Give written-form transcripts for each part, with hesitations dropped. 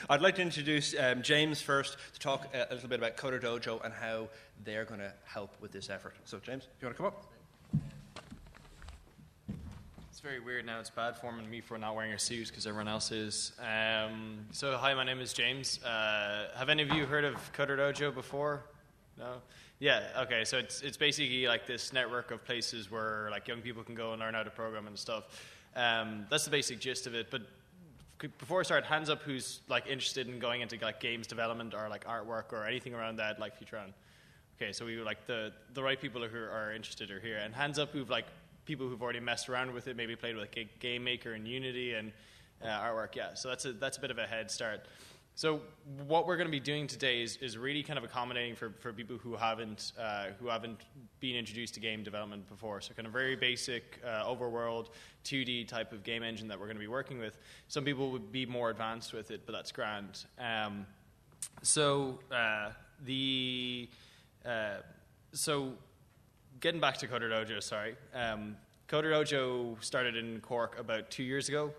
I'd like to introduce James first to talk a little bit about Coder Dojo and how they're going to help with this effort. So, James, if you want to come up. It's very weird now. It's bad form in me for not wearing a suit because everyone else is. So, hi, my name is James. Have any of you heard of Coder Dojo before? No? Yeah, okay. So it's basically like this network of places where like young people can go and learn how to program and stuff. That's the basic gist of it. But before I start, hands up who's like interested in going into like games development or like artwork or anything around that, like Futron. Okay, so we like the right people who are interested are here, and hands up who've like people who've already messed around with it, maybe played with like Game Maker and Unity and artwork. Yeah, so that's a bit of a head start. So what we're going to be doing today is really kind of accommodating for people who haven't been introduced to game development before. So kind of very basic overworld 2D type of game engine that we're going to be working with. Some people would be more advanced with it, but that's grand. So getting back to Coder Dojo, sorry. Coder Dojo started in Cork about 2 years ago.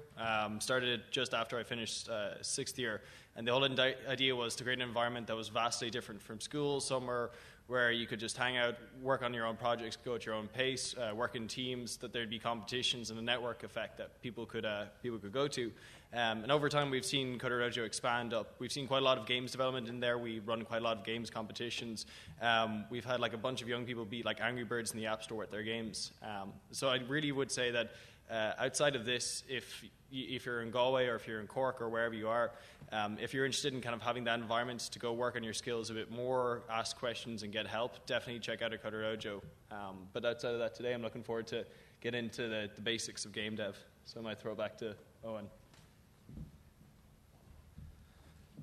Started it just after I finished sixth year. And the whole idea was to create an environment that was vastly different from school, somewhere where you could just hang out, work on your own projects, go at your own pace, work in teams, that there'd be competitions and a network effect that people could go to. And over time, we've seen Coder Dojo expand up. We've seen quite a lot of games development in there. We run quite a lot of games competitions. We've had like a bunch of young people beat like Angry Birds in the App Store with their games. So I really would say that outside of this, if you're in Galway or if you're in Cork or wherever you are, if you're interested in kind of having that environment to go work on your skills a bit more, ask questions and get help, definitely check out a Coder Dojo. But outside of that today, I'm looking forward to get into the basics of game dev. So I might throw back to Owen.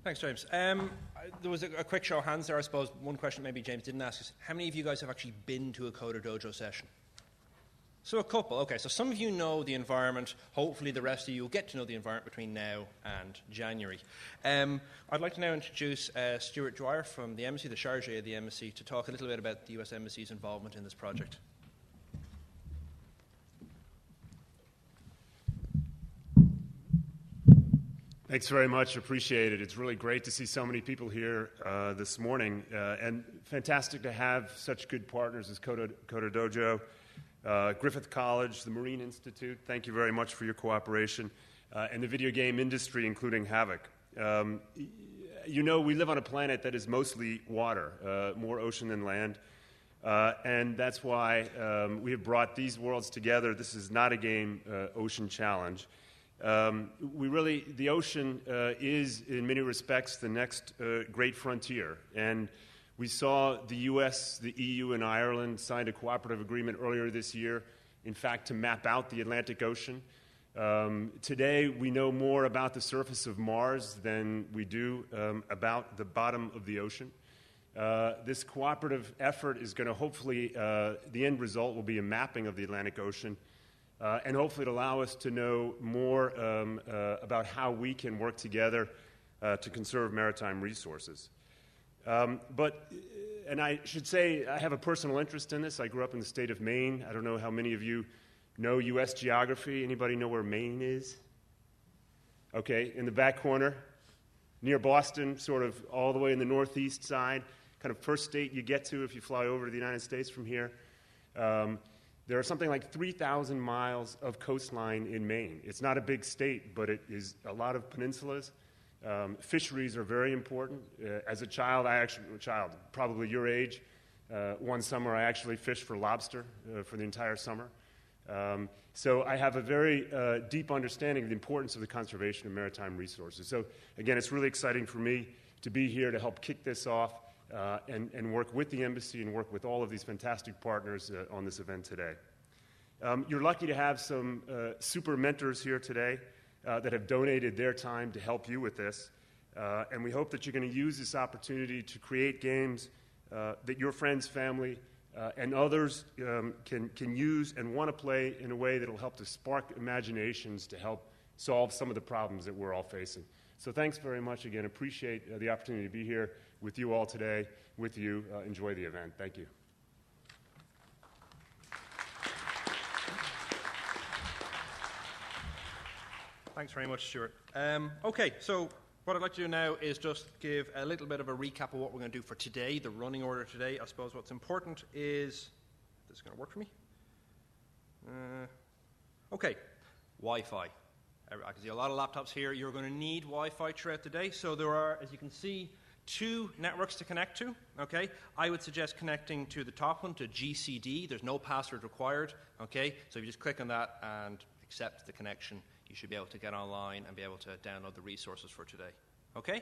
Thanks, James. There was a quick show of hands there, I suppose. One question maybe James didn't ask is, how many of you guys have actually been to a Coder Dojo session? So a couple. Okay, so some of you know the environment. Hopefully the rest of you will get to know the environment between now and January. I'd like to now introduce Stuart Dwyer from the Embassy, the Chargé of the Embassy, to talk a little bit about the US Embassy's involvement in this project. Thanks very much. Appreciate it. It's really great to see so many people here this morning, and fantastic to have such good partners as Coder Dojo, Griffith College, the Marine Institute. Thank you very much for your cooperation, and the video game industry, including Havok. You know, we live on a planet that is mostly water, more ocean than land, and that's why we have brought these worlds together. This is not a game ocean challenge. The ocean is, in many respects, the next great frontier. And we saw the U.S., the EU, and Ireland signed a cooperative agreement earlier this year, in fact, to map out the Atlantic Ocean. Today, we know more about the surface of Mars than we do about the bottom of the ocean. This cooperative effort is going to hopefully, the end result will be a mapping of the Atlantic Ocean, and hopefully it'll allow us to know more about how we can work together to conserve maritime resources. And I should say, I have a personal interest in this. I grew up in the state of Maine. I don't know how many of you know U.S. geography. Anybody know where Maine is? Okay, in the back corner, near Boston, sort of all the way in the northeast side, kind of first state you get to if you fly over to the United States from here. There are something like 3,000 miles of coastline in Maine. It's not a big state, but it is a lot of peninsulas. Fisheries are very important. As a child, probably your age, one summer I actually fished for lobster for the entire summer. So I have a very deep understanding of the importance of the conservation of maritime resources. So again, it's really exciting for me to be here to help kick this off and work with the Embassy and work with all of these fantastic partners on this event today. You're lucky to have some super mentors here today that have donated their time to help you with this. And we hope that you're going to use this opportunity to create games that your friends, family, and others can use and want to play in a way that will help to spark imaginations to help solve some of the problems that we're all facing. So thanks very much again. Appreciate the opportunity to be here with you all today, with you. Enjoy the event. Thank you. Thanks very much, Stuart. Okay, so What I'd like to do now is just give a little bit of a recap of what we're going to do for today, the running order today. I suppose what's important is, this is going to work for me. Okay, Wi-Fi. I can see a lot of laptops here. You're going to need Wi-Fi throughout the day. So there are, as you can see, 2 networks to connect to. Okay, I would suggest connecting to the top one, to GCD. There's no password required. Okay, so if you just click on that and accept the connection, you should be able to get online and be able to download the resources for today. Okay?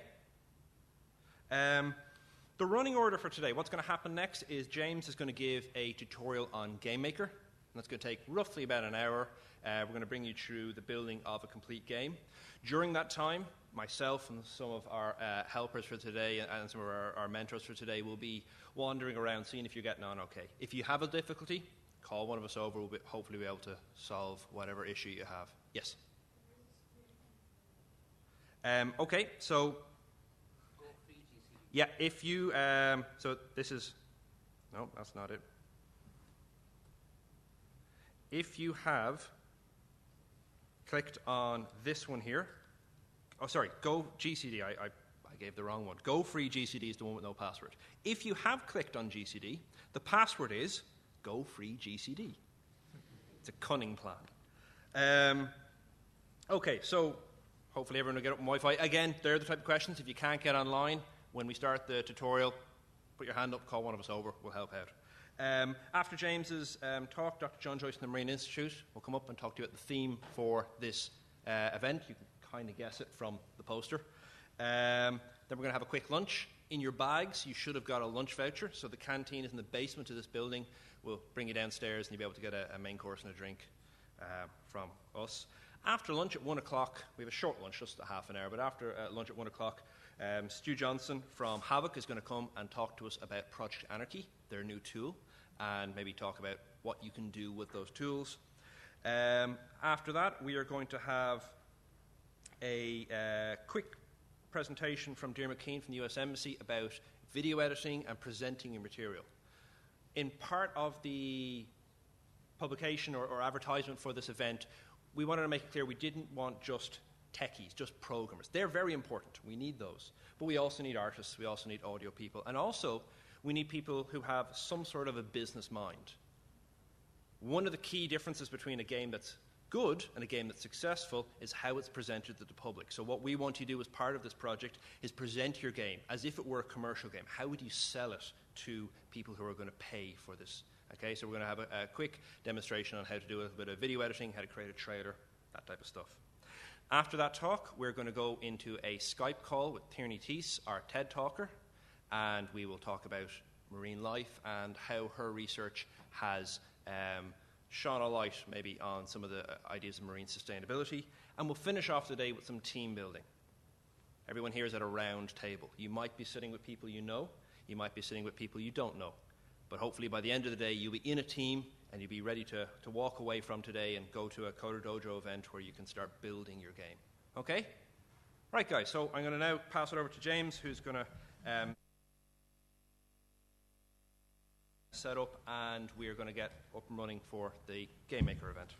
The running order for today, what's going to happen next is James is going to give a tutorial on GameMaker. That's going to take roughly about an hour. We're going to bring you through the building of a complete game. During that time, myself and some of our helpers for today and some of our mentors for today will be wandering around, seeing if you're getting on okay. If you have a difficulty, call one of us over. We'll hopefully be able to solve whatever issue you have. Yes? Okay, so... Yeah, if you... so this is... No, that's not it. If you have clicked on this one here... Oh, sorry, Go GCD. I gave the wrong one. Go Free GCD is the one with no password. If you have clicked on GCD, the password is Go Free GCD. It's a cunning plan. Okay, so hopefully everyone will get up on Wi-Fi. Again, they're the type of questions. If you can't get online, when we start the tutorial, put your hand up, call one of us over. We'll help out. After James's talk, Dr. John Joyce from the Marine Institute will come up and talk to you about the theme for this event. You can kind of guess it from the poster. Then we're going to have a quick lunch. In your bags, you should have got a lunch voucher. So the canteen is in the basement of this building. We'll bring you downstairs and you'll be able to get a main course and a drink from us. After lunch at 1 o'clock, we have a short lunch, just a half an hour, but after lunch at 1 o'clock, Stu Johnson from Havoc is going to come and talk to us about Project Anarchy, their new tool, and maybe talk about what you can do with those tools. After that, we are going to have a quick presentation from Diarmuid Keane from the US Embassy about video editing and presenting your material. In part of the publication or advertisement for this event, we wanted to make it clear we didn't want just techies, just programmers. They're very important. We need those. But we also need artists. We also need audio people. And also, we need people who have some sort of a business mind. One of the key differences between a game that's good and a game that's successful is how it's presented to the public. So what we want you to do as part of this project is present your game as if it were a commercial game. How would you sell it to people who are going to pay for this? Okay, so we're going to have a quick demonstration on how to do a bit of video editing, how to create a trailer, that type of stuff. After that talk, we're going to go into a Skype call with Tierney Teese, our TED talker, and we will talk about marine life and how her research has shone a light maybe on some of the ideas of marine sustainability. And we'll finish off the day with some team building. Everyone here is at a round table. You might be sitting with people you know. You might be sitting with people you don't know. But hopefully by the end of the day, you'll be in a team and you'll be ready to walk away from today and go to a Coder Dojo event where you can start building your game. Okay? Right, guys. So I'm going to now pass it over to James, who's going to set up, and we're going to get up and running for the GameMaker event.